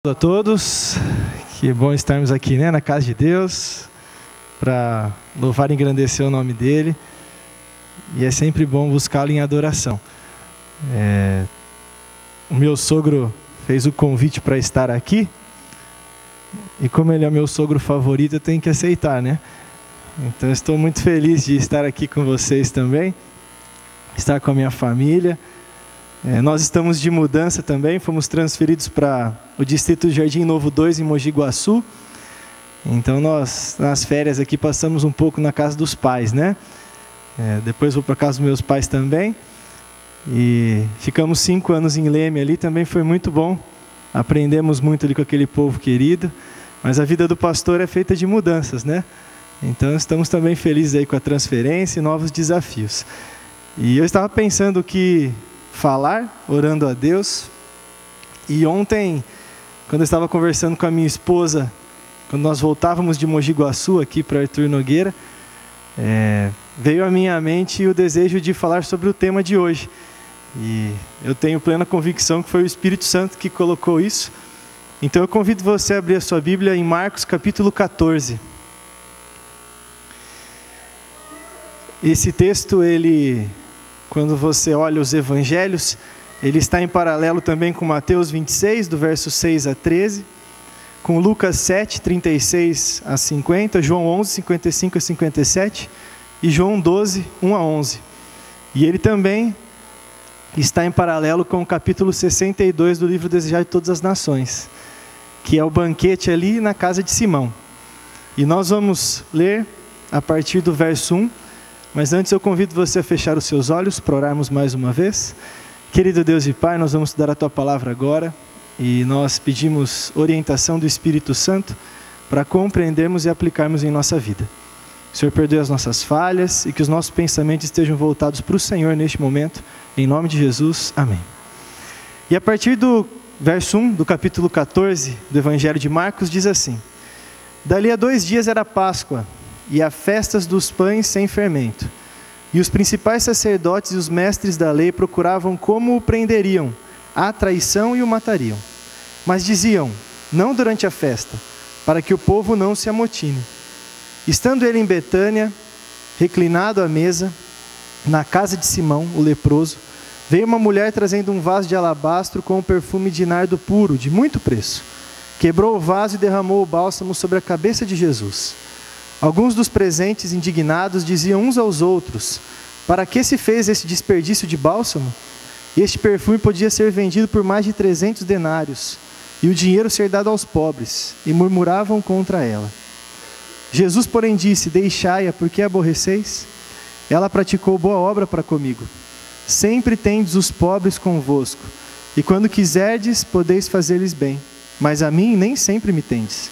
Olá a todos, que bom estarmos aqui, na casa de Deus, para louvar e engrandecer o nome dEle, e é sempre bom buscá-lo em adoração. O meu sogro fez o convite para estar aqui, e como ele é o meu sogro favorito, eu tenho que aceitar, Então eu estou muito feliz de estar aqui com vocês também, estar com a minha família. Nós estamos de mudança também, fomos transferidos para o Distrito Jardim Novo 2 em Mogi Guaçu. Então nós, nas férias aqui, passamos um pouco na casa dos pais, Depois vou para a casa dos meus pais também. E ficamos 5 anos em Leme ali, também foi muito bom. Aprendemos muito ali com aquele povo querido. Mas a vida do pastor é feita de mudanças, Então estamos também felizes aí com a transferência e novos desafios. E eu estava pensando que falar, orando a Deus. E ontem, quando eu estava conversando com a minha esposa, quando nós voltávamos de Mogi Guaçu aqui para Arthur Nogueira, veio à minha mente o desejo de falar sobre o tema de hoje. E eu tenho plena convicção que foi o Espírito Santo que colocou isso. Então eu convido você a abrir a sua Bíblia em Marcos capítulo 14. Esse texto, quando você olha os evangelhos, ele está em paralelo também com Mateus 26, do verso 6 a 13, com Lucas 7, 36 a 50, João 11, 55 a 57 e João 12, 1 a 11. E ele também está em paralelo com o capítulo 62 do livro Desejar de Todas as Nações, que é o banquete ali na casa de Simão. E nós vamos ler a partir do verso 1, mas antes eu convido você a fechar os seus olhos para orarmos mais uma vez. Querido Deus e Pai, nós vamos estudar a Tua Palavra agora e nós pedimos orientação do Espírito Santo para compreendermos e aplicarmos em nossa vida. O Senhor perdoe as nossas falhas e que os nossos pensamentos estejam voltados para o Senhor neste momento, em nome de Jesus, amém. E a partir do verso 1 do capítulo 14 do Evangelho de Marcos diz assim: Dali a 2 dias era Páscoa, e a festas dos pães sem fermento. E os principais sacerdotes e os mestres da lei procuravam como o prenderiam, à traição, e o matariam. Mas diziam: não durante a festa, para que o povo não se amotine. Estando ele em Betânia, reclinado à mesa, na casa de Simão, o leproso, veio uma mulher trazendo um vaso de alabastro com um perfume de nardo puro, de muito preço. Quebrou o vaso e derramou o bálsamo sobre a cabeça de Jesus. Alguns dos presentes, indignados, diziam uns aos outros: para que se fez esse desperdício de bálsamo? Este perfume podia ser vendido por mais de 300 denários, e o dinheiro ser dado aos pobres, e murmuravam contra ela. Jesus, porém, disse: deixai-a, porque a aborreceis? Ela praticou boa obra para comigo. Sempre tendes os pobres convosco, e quando quiserdes, podeis fazer-lhes bem, mas a mim nem sempre me tendes.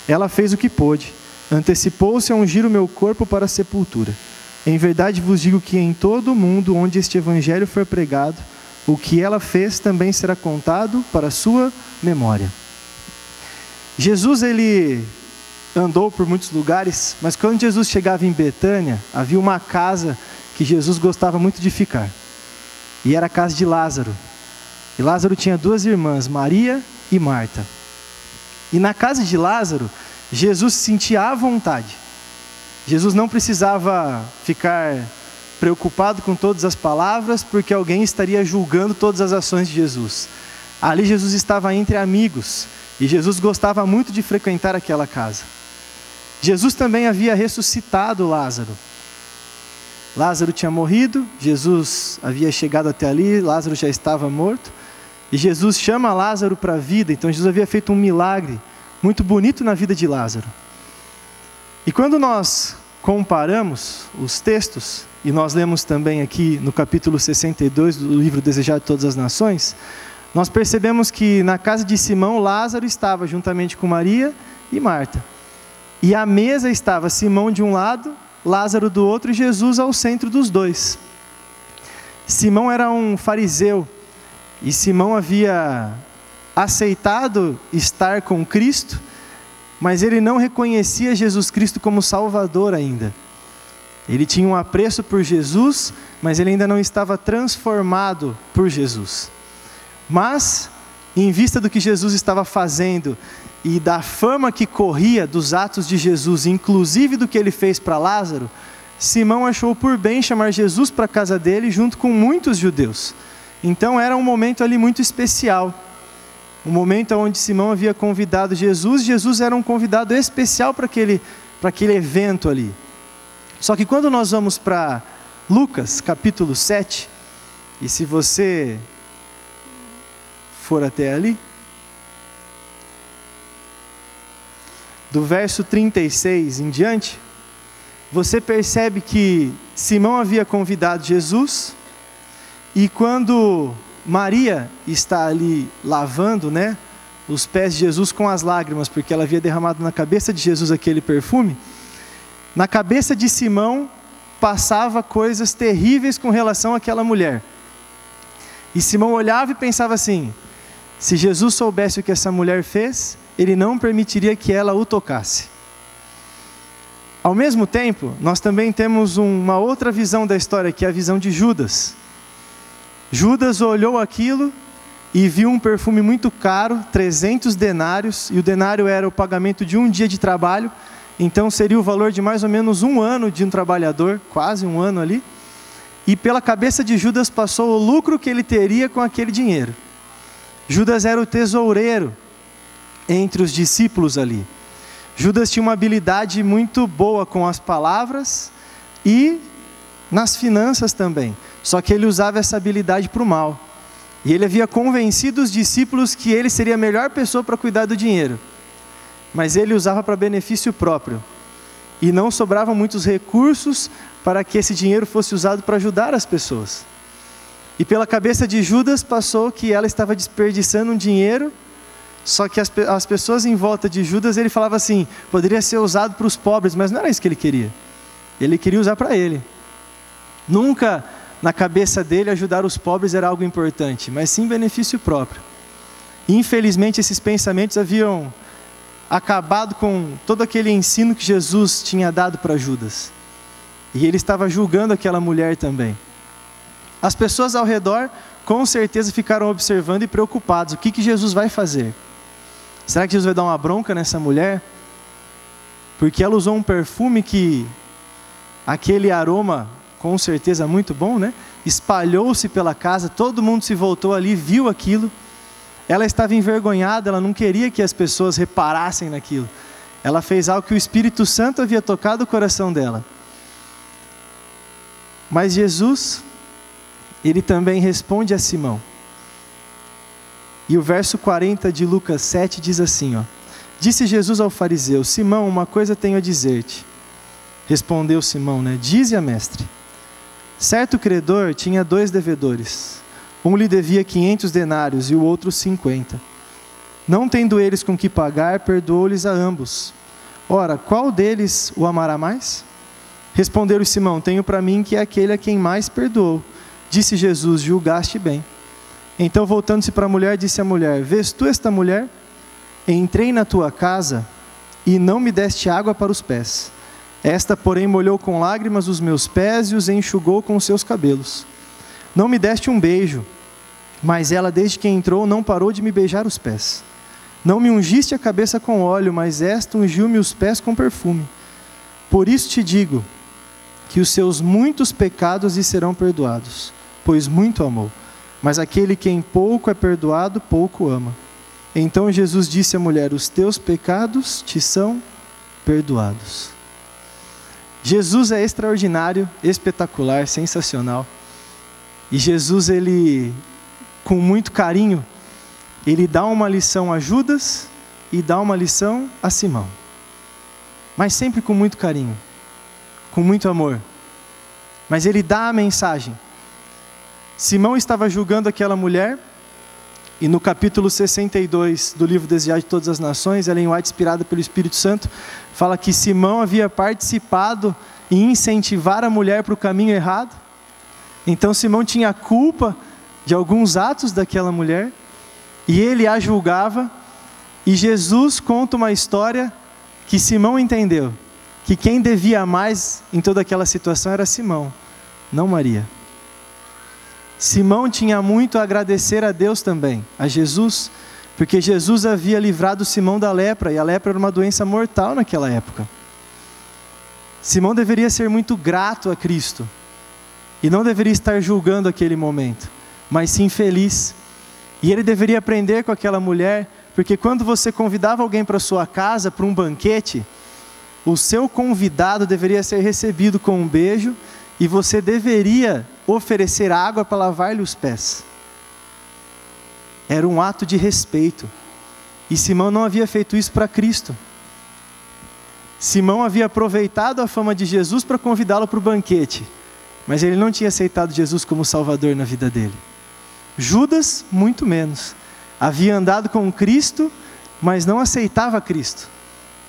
Ela fez o que pôde. Antecipou-se a ungir o meu corpo para a sepultura. Em verdade vos digo que em todo o mundo onde este evangelho for pregado, o que ela fez também será contado para a sua memória. Jesus, ele andou por muitos lugares, mas quando Jesus chegava em Betânia, havia uma casa que Jesus gostava muito de ficar. E era a casa de Lázaro. E Lázaro tinha 2 irmãs, Maria e Marta. E na casa de Lázaro, Jesus se sentia à vontade. Jesus não precisava ficar preocupado com todas as palavras, porque alguém estaria julgando todas as ações de Jesus. Ali Jesus estava entre amigos, e Jesus gostava muito de frequentar aquela casa. Jesus também havia ressuscitado Lázaro. Lázaro tinha morrido, Jesus havia chegado até ali, Lázaro já estava morto, e Jesus chama Lázaro para a vida. Então Jesus havia feito um milagre muito bonito na vida de Lázaro. E quando nós comparamos os textos, e nós lemos também aqui no capítulo 62 do livro Desejar de Todas as Nações, nós percebemos que na casa de Simão, Lázaro estava juntamente com Maria e Marta. E à mesa estava Simão de um lado, Lázaro do outro, e Jesus ao centro dos dois. Simão era um fariseu, e Simão havia aceitado estar com Cristo, mas ele não reconhecia Jesus Cristo como Salvador ainda. Ele tinha um apreço por Jesus, mas ele ainda não estava transformado por Jesus. Mas E em vista do que Jesus estava fazendo e da fama que corria dos atos de Jesus, inclusive do que ele fez para Lázaro, Simão achou por bem chamar Jesus para a casa dele junto com muitos judeus. Então era um momento ali muito especial. Um momento onde Simão havia convidado Jesus. Jesus era um convidado especial para aquele evento ali. Só que quando nós vamos para Lucas capítulo 7, e se você for até ali, do verso 36 em diante, você percebe que Simão havia convidado Jesus, e quando Maria está ali lavando, os pés de Jesus com as lágrimas, porque ela havia derramado na cabeça de Jesus aquele perfume, na cabeça de Simão passava coisas terríveis com relação àquela mulher. E Simão olhava e pensava assim: se Jesus soubesse o que essa mulher fez, ele não permitiria que ela o tocasse. Ao mesmo tempo, nós também temos uma outra visão da história, que é a visão de Judas. Judas olhou aquilo e viu um perfume muito caro, 300 denários, e o denário era o pagamento de um dia de trabalho, então seria o valor de mais ou menos um ano de um trabalhador, quase um ano ali, e pela cabeça de Judas passou o lucro que ele teria com aquele dinheiro. Judas era o tesoureiro entre os discípulos ali. Judas tinha uma habilidade muito boa com as palavras e nas finanças também. Só que ele usava essa habilidade para o mal. E ele havia convencido os discípulos que ele seria a melhor pessoa para cuidar do dinheiro. Mas ele usava para benefício próprio. E não sobravam muitos recursos para que esse dinheiro fosse usado para ajudar as pessoas. E pela cabeça de Judas passou que ela estava desperdiçando um dinheiro. Só que as pessoas em volta de Judas, ele falava assim: poderia ser usado para os pobres, mas não era isso que ele queria. Ele queria usar para ele. Nunca na cabeça dele ajudar os pobres era algo importante, mas sim benefício próprio. Infelizmente esses pensamentos haviam acabado com todo aquele ensino que Jesus tinha dado para Judas. E ele estava julgando aquela mulher também. As pessoas ao redor com certeza ficaram observando e preocupados. O que Jesus vai fazer? Será que Jesus vai dar uma bronca nessa mulher? Porque ela usou um perfume que aquele aroma, com certeza muito bom, espalhou-se pela casa, todo mundo se voltou ali, viu aquilo. Ela estava envergonhada, ela não queria que as pessoas reparassem naquilo. Ela fez algo que o Espírito Santo havia tocado o coração dela. Mas Jesus, ele também responde a Simão. E o verso 40 de Lucas 7 diz assim, Disse Jesus ao fariseu: Simão, uma coisa tenho a dizer-te. Respondeu Simão, Dize-a, mestre. Certo credor tinha 2 devedores. Um lhe devia 500 denários e o outro 50. Não tendo eles com que pagar, perdoou-lhes a ambos. Ora, qual deles o amará mais? Respondeu-lhe Simão: tenho para mim que é aquele a quem mais perdoou. Disse Jesus: julgaste bem. Então, voltando-se para a mulher, disse à mulher: vês tu esta mulher? Entrei na tua casa e não me deste água para os pés. Esta, porém, molhou com lágrimas os meus pés e os enxugou com os seus cabelos. Não me deste um beijo, mas ela, desde que entrou, não parou de me beijar os pés. Não me ungiste a cabeça com óleo, mas esta ungiu-me os pés com perfume. Por isso te digo que os seus muitos pecados lhe serão perdoados, pois muito amou. Mas aquele que em pouco é perdoado, pouco ama. Então Jesus disse à mulher: os teus pecados te são perdoados. Jesus é extraordinário, espetacular, sensacional. E Jesus, ele, com muito carinho, ele dá uma lição a Judas e dá uma lição a Simão. Mas sempre com muito carinho, com muito amor. Mas ele dá a mensagem. Simão estava julgando aquela mulher, e no capítulo 62 do livro Desejado de Todas as Nações, Ellen White, inspirada pelo Espírito Santo, fala que Simão havia participado em incentivar a mulher para o caminho errado. Então Simão tinha culpa de alguns atos daquela mulher, e ele a julgava, e Jesus conta uma história que Simão entendeu, que quem devia mais em toda aquela situação era Simão, não Maria. Simão tinha muito a agradecer a Deus também, a Jesus, Porque Jesus havia livrado Simão da lepra, e a lepra era uma doença mortal naquela época. Simão deveria ser muito grato a Cristo, e não deveria estar julgando aquele momento, mas sim feliz. E ele deveria aprender com aquela mulher, porque quando você convidava alguém para sua casa, para um banquete, o seu convidado deveria ser recebido com um beijo, e você deveria oferecer água para lavar-lhe os pés. Era um ato de respeito. E Simão não havia feito isso para Cristo. Simão havia aproveitado a fama de Jesus para convidá-lo para o banquete, mas ele não tinha aceitado Jesus como Salvador na vida dele. Judas, muito menos. Havia andado com Cristo, mas não aceitava Cristo.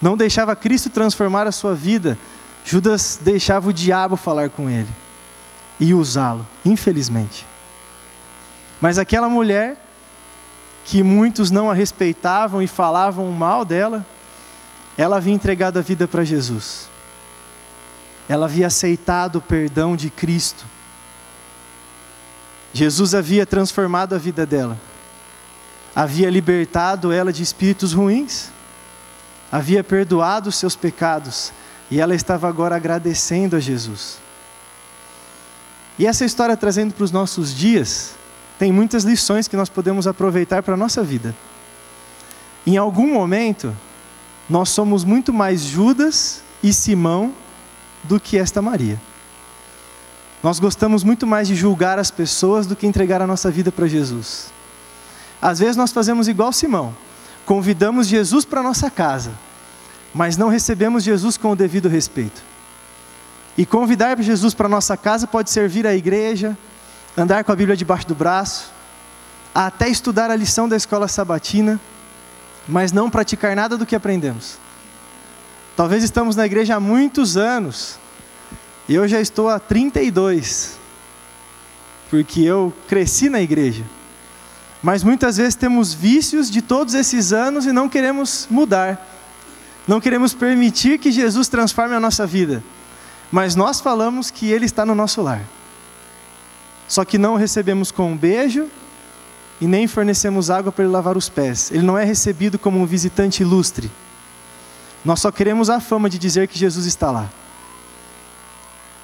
Não deixava Cristo transformar a sua vida. Judas deixava o diabo falar com ele e usá-lo, infelizmente. Mas aquela mulher, que muitos não a respeitavam e falavam mal dela, ela havia entregado a vida para Jesus. Ela havia aceitado o perdão de Cristo. Jesus havia transformado a vida dela. Havia libertado ela de espíritos ruins. Havia perdoado os seus pecados. E ela estava agora agradecendo a Jesus. E essa história, trazendo para os nossos dias, tem muitas lições que nós podemos aproveitar para a nossa vida. Em algum momento, nós somos muito mais Judas e Simão do que esta Maria. Nós gostamos muito mais de julgar as pessoas do que entregar a nossa vida para Jesus. Às vezes nós fazemos igual Simão, convidamos Jesus para a nossa casa, mas não recebemos Jesus com o devido respeito. E convidar Jesus para a nossa casa pode ser vir à igreja, andar com a Bíblia debaixo do braço, até estudar a lição da escola sabatina, mas não praticar nada do que aprendemos. Talvez estamos na igreja há muitos anos, e eu já estou há 32, porque eu cresci na igreja. Mas muitas vezes temos vícios de todos esses anos e não queremos mudar. Não queremos permitir que Jesus transforme a nossa vida. Mas nós falamos que Ele está no nosso lar. Só que não o recebemos com um beijo e nem fornecemos água para Ele lavar os pés. Ele não é recebido como um visitante ilustre. Nós só queremos a fama de dizer que Jesus está lá.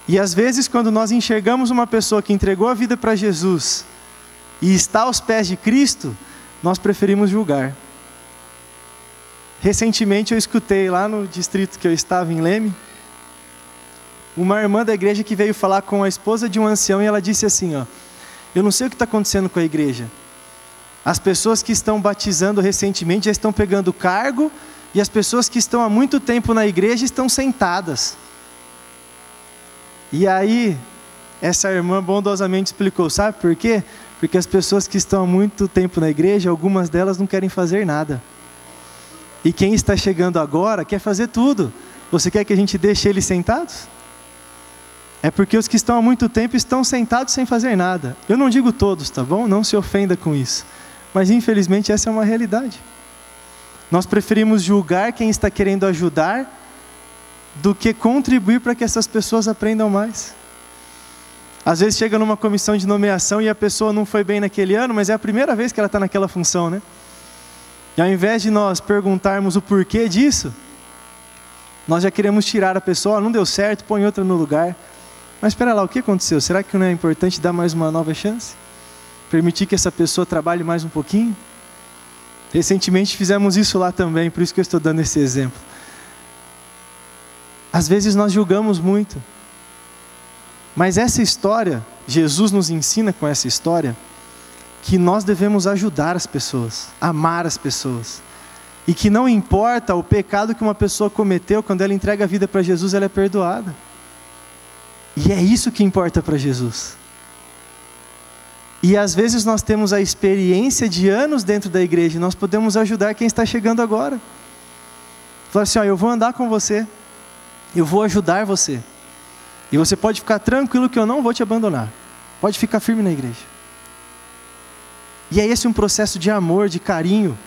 E às vezes, quando nós enxergamos uma pessoa que entregou a vida para Jesus e está aos pés de Cristo, nós preferimos julgar. Recentemente eu escutei lá no distrito que eu estava, em Leme, uma irmã da igreja que veio falar com a esposa de um ancião, e ela disse assim, eu não sei o que está acontecendo com a igreja. As pessoas que estão batizando recentemente já estão pegando cargo, e as pessoas que estão há muito tempo na igreja estão sentadas. E aí, essa irmã bondosamente explicou, sabe por quê? Porque as pessoas que estão há muito tempo na igreja, algumas delas não querem fazer nada. E quem está chegando agora quer fazer tudo. Você quer que a gente deixe eles sentados? É porque os que estão há muito tempo estão sentados sem fazer nada. Eu não digo todos, tá bom? Não se ofenda com isso. Mas infelizmente essa é uma realidade. Nós preferimos julgar quem está querendo ajudar do que contribuir para que essas pessoas aprendam mais. Às vezes chega numa comissão de nomeação e a pessoa não foi bem naquele ano, mas é a primeira vez que ela está naquela função, né? E ao invés de nós perguntarmos o porquê disso, nós já queremos tirar a pessoa, não deu certo, põe outra no lugar. Mas espera lá, o que aconteceu? Será que não é importante dar mais uma nova chance? Permitir que essa pessoa trabalhe mais um pouquinho? Recentemente fizemos isso lá também, por isso que eu estou dando esse exemplo. Às vezes nós julgamos muito. Mas essa história, Jesus nos ensina com essa história, que nós devemos ajudar as pessoas, amar as pessoas. E que não importa o pecado que uma pessoa cometeu, quando ela entrega a vida para Jesus, ela é perdoada. E é isso que importa para Jesus. E às vezes nós temos a experiência de anos dentro da igreja, e nós podemos ajudar quem está chegando agora. Falar assim, eu vou andar com você, eu vou ajudar você. E você pode ficar tranquilo que eu não vou te abandonar. Pode ficar firme na igreja. E é esse um processo de amor, de carinho.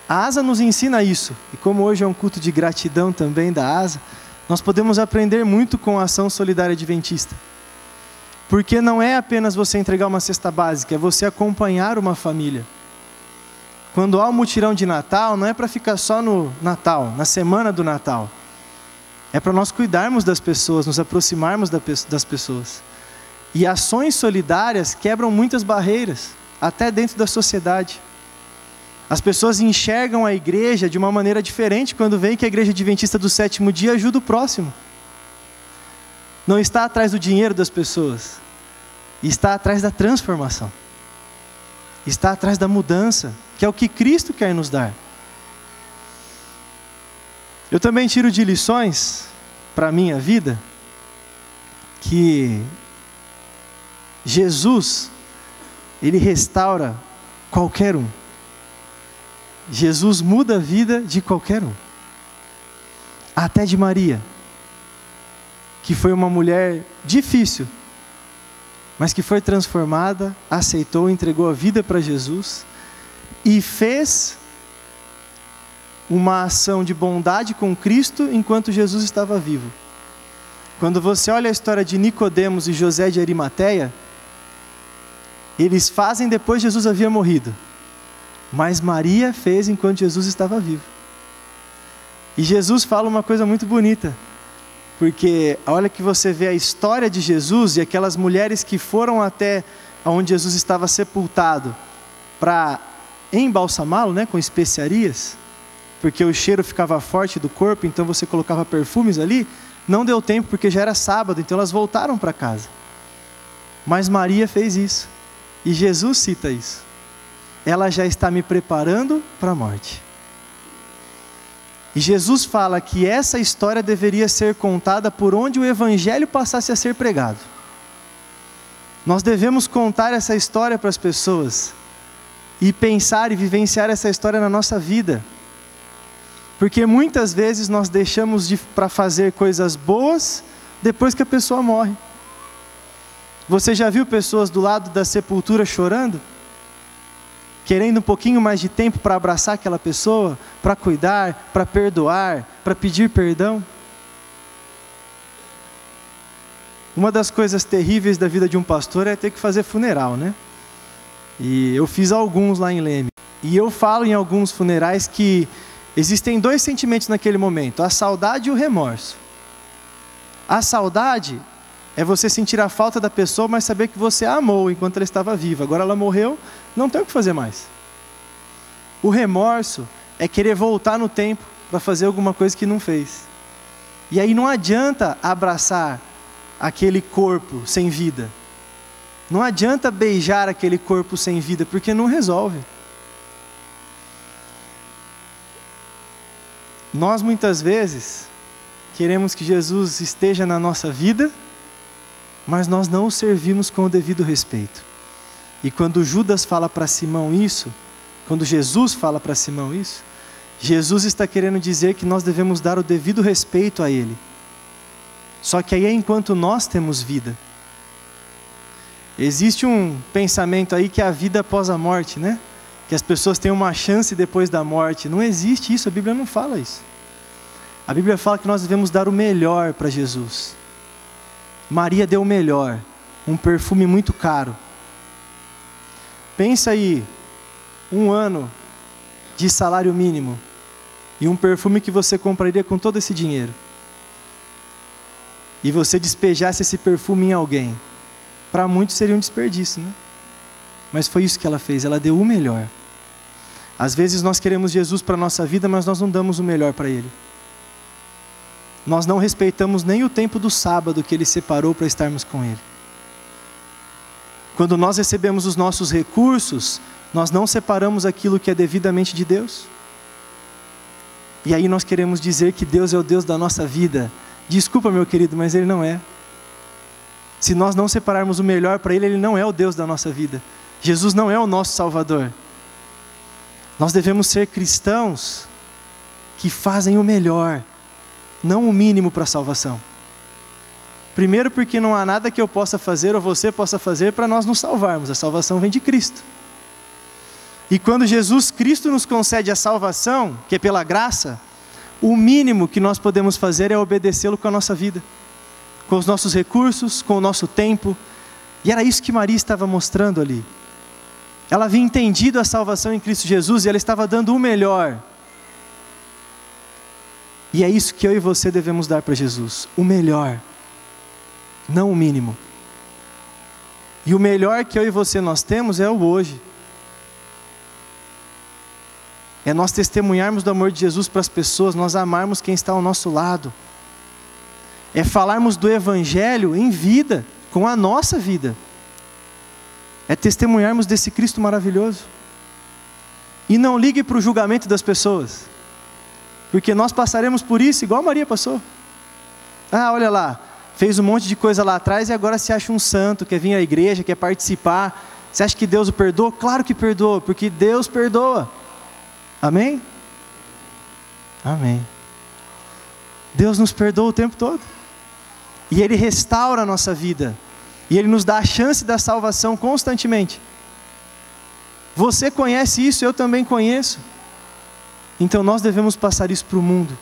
A ASA nos ensina isso. E como hoje é um culto de gratidão também da ASA, nós podemos aprender muito com a ação solidária adventista. Porque não é apenas você entregar uma cesta básica, é você acompanhar uma família. quando há um mutirão de Natal, não é para ficar só no Natal, na semana do Natal. É para nós cuidarmos das pessoas, nos aproximarmos das pessoas. E ações solidárias quebram muitas barreiras, até dentro da sociedade. As pessoas enxergam a igreja de uma maneira diferente quando veem que a igreja adventista do sétimo dia ajuda o próximo. Não está atrás do dinheiro das pessoas, está atrás da transformação. Está atrás da mudança, que é o que Cristo quer nos dar. Eu também tiro de lições para a minha vida que Jesus, Ele restaura qualquer um. Jesus muda a vida de qualquer um. Até de Maria, que foi uma mulher difícil, mas que foi transformada, aceitou, entregou a vida para Jesus e fez uma ação de bondade com Cristo enquanto Jesus estava vivo. Quando você olha a história de Nicodemos e José de Arimateia, eles fazem depois que Jesus havia morrido, mas Maria fez enquanto Jesus estava vivo. E Jesus fala uma coisa muito bonita, porque a hora que você vê a história de Jesus e aquelas mulheres que foram até onde Jesus estava sepultado para embalsamá-lo, né, com especiarias, porque o cheiro ficava forte do corpo, então você colocava perfumes ali, não deu tempo porque já era sábado, então elas voltaram para casa. Mas Maria fez isso, e Jesus cita isso. Ela já está me preparando para a morte. E Jesus fala que essa história deveria ser contada por onde o evangelho passasse a ser pregado. Nós devemos contar essa história para as pessoas e pensar e vivenciar essa história na nossa vida. Porque muitas vezes nós deixamos para fazer coisas boas depois que a pessoa morre. Você já viu pessoas do lado da sepultura chorando? Querendo um pouquinho mais de tempo para abraçar aquela pessoa, para cuidar, para perdoar, para pedir perdão? Uma das coisas terríveis da vida de um pastor é ter que fazer funeral, né? E eu fiz alguns lá em Leme. E eu falo em alguns funerais que existem dois sentimentos naquele momento, a saudade e o remorso. A saudade é você sentir a falta da pessoa, mas saber que você a amou enquanto ela estava viva. Agora ela morreu, não tem o que fazer mais. O remorso é querer voltar no tempo para fazer alguma coisa que não fez. E aí não adianta abraçar aquele corpo sem vida. Não adianta beijar aquele corpo sem vida, porque não resolve. Nós muitas vezes queremos que Jesus esteja na nossa vida, mas nós não o servimos com o devido respeito. E quando Judas fala para Simão isso, quando Jesus fala para Simão isso, Jesus está querendo dizer que nós devemos dar o devido respeito a Ele. Só que aí é enquanto nós temos vida. Existe um pensamento aí que é a vida após a morte, né? Que as pessoas têm uma chance depois da morte. Não existe isso, a Bíblia não fala isso. A Bíblia fala que nós devemos dar o melhor para Jesus. Maria deu o melhor, um perfume muito caro. Pensa aí, 1 ano de salário mínimo e um perfume que você compraria com todo esse dinheiro. E você despejasse esse perfume em alguém. Para muitos seria um desperdício, né? Mas foi isso que ela fez, ela deu o melhor. Às vezes nós queremos Jesus para a nossa vida, mas nós não damos o melhor para Ele. Nós não respeitamos nem o tempo do sábado que Ele separou para estarmos com Ele. Quando nós recebemos os nossos recursos, nós não separamos aquilo que é devidamente de Deus. E aí nós queremos dizer que Deus é o Deus da nossa vida. Desculpa, meu querido, mas Ele não é. Se nós não separarmos o melhor para Ele, Ele não é o Deus da nossa vida. Jesus não é o nosso Salvador. Nós devemos ser cristãos que fazem o melhor, não o mínimo para a salvação. Primeiro porque não há nada que eu possa fazer ou você possa fazer para nós nos salvarmos. A salvação vem de Cristo. E quando Jesus Cristo nos concede a salvação, que é pela graça, o mínimo que nós podemos fazer é obedecê-lo com a nossa vida, com os nossos recursos, com o nosso tempo. E era isso que Maria estava mostrando ali. Ela havia entendido a salvação em Cristo Jesus e ela estava dando o melhor. E é isso que eu e você devemos dar para Jesus, o melhor, não o mínimo. E o melhor que eu e você nós temos é o hoje. É nós testemunharmos do amor de Jesus para as pessoas, nós amarmos quem está ao nosso lado. É falarmos do Evangelho em vida, com a nossa vida. É testemunharmos desse Cristo maravilhoso. E não ligue para o julgamento das pessoas, porque nós passaremos por isso igual Maria passou. Ah, olha lá, fez um monte de coisa lá atrás e agora se acha um santo, quer vir à igreja, quer participar. Você acha que Deus o perdoa? Claro que perdoa, porque Deus perdoa. Amém? Amém. Deus nos perdoa o tempo todo. E Ele restaura a nossa vida. E Ele nos dá a chance da salvação constantemente. Você conhece isso, eu também conheço. Então nós devemos passar isso para o mundo.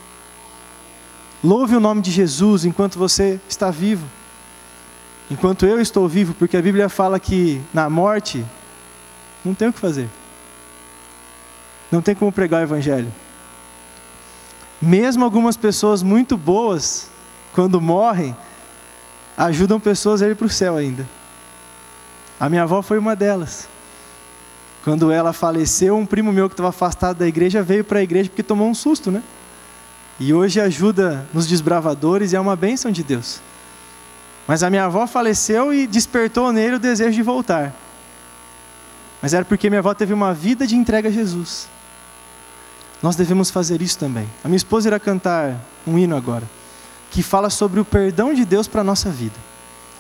Louve o nome de Jesus enquanto você está vivo. Enquanto eu estou vivo, porque a Bíblia fala que na morte não tem o que fazer. Não tem como pregar o Evangelho. Mesmo algumas pessoas muito boas, quando morrem, ajudam pessoas a ir para o céu ainda. A minha avó foi uma delas. Quando ela faleceu, um primo meu que estava afastado da igreja veio para a igreja porque tomou um susto, né? E hoje ajuda nos desbravadores e é uma bênção de Deus. Mas a minha avó faleceu e despertou nele o desejo de voltar. Mas era porque minha avó teve uma vida de entrega a Jesus. Nós devemos fazer isso também. A minha esposa irá cantar um hino agora, que fala sobre o perdão de Deus para a nossa vida.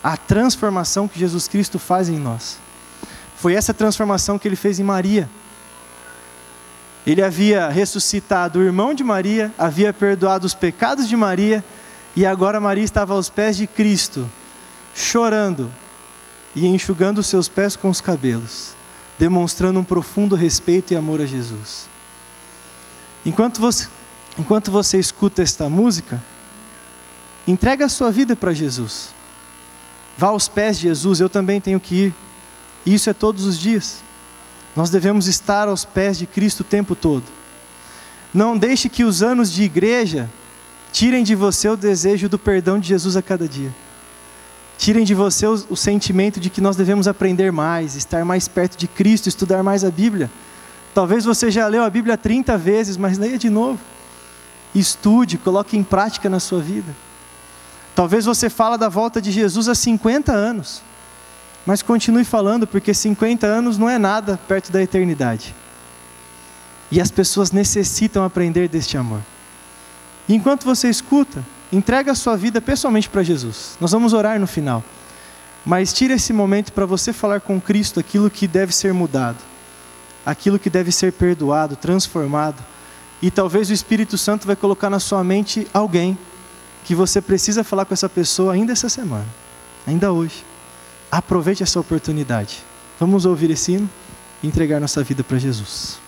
A transformação que Jesus Cristo faz em nós. Foi essa transformação que Ele fez em Maria. Ele havia ressuscitado o irmão de Maria, havia perdoado os pecados de Maria, e agora Maria estava aos pés de Cristo, chorando e enxugando os seus pés com os cabelos, demonstrando um profundo respeito e amor a Jesus. Enquanto você escuta esta música, entrega a sua vida para Jesus. Vá aos pés de Jesus, eu também tenho que ir. E isso é todos os dias. Nós devemos estar aos pés de Cristo o tempo todo. Não deixe que os anos de igreja tirem de você o desejo do perdão de Jesus a cada dia. Tirem de você o sentimento de que nós devemos aprender mais, estar mais perto de Cristo, estudar mais a Bíblia. Talvez você já leu a Bíblia 30 vezes, mas leia de novo. Estude, coloque em prática na sua vida. Talvez você fale da volta de Jesus há 50 anos. Mas continue falando, porque 50 anos não é nada perto da eternidade. E as pessoas necessitam aprender deste amor. E enquanto você escuta, entrega a sua vida pessoalmente para Jesus. Nós vamos orar no final. Mas tire esse momento para você falar com Cristo aquilo que deve ser mudado. Aquilo que deve ser perdoado, transformado. E talvez o Espírito Santo vai colocar na sua mente alguém que você precisa falar com essa pessoa ainda essa semana. Ainda hoje. Aproveite essa oportunidade. Vamos ouvir esse hino e entregar nossa vida para Jesus.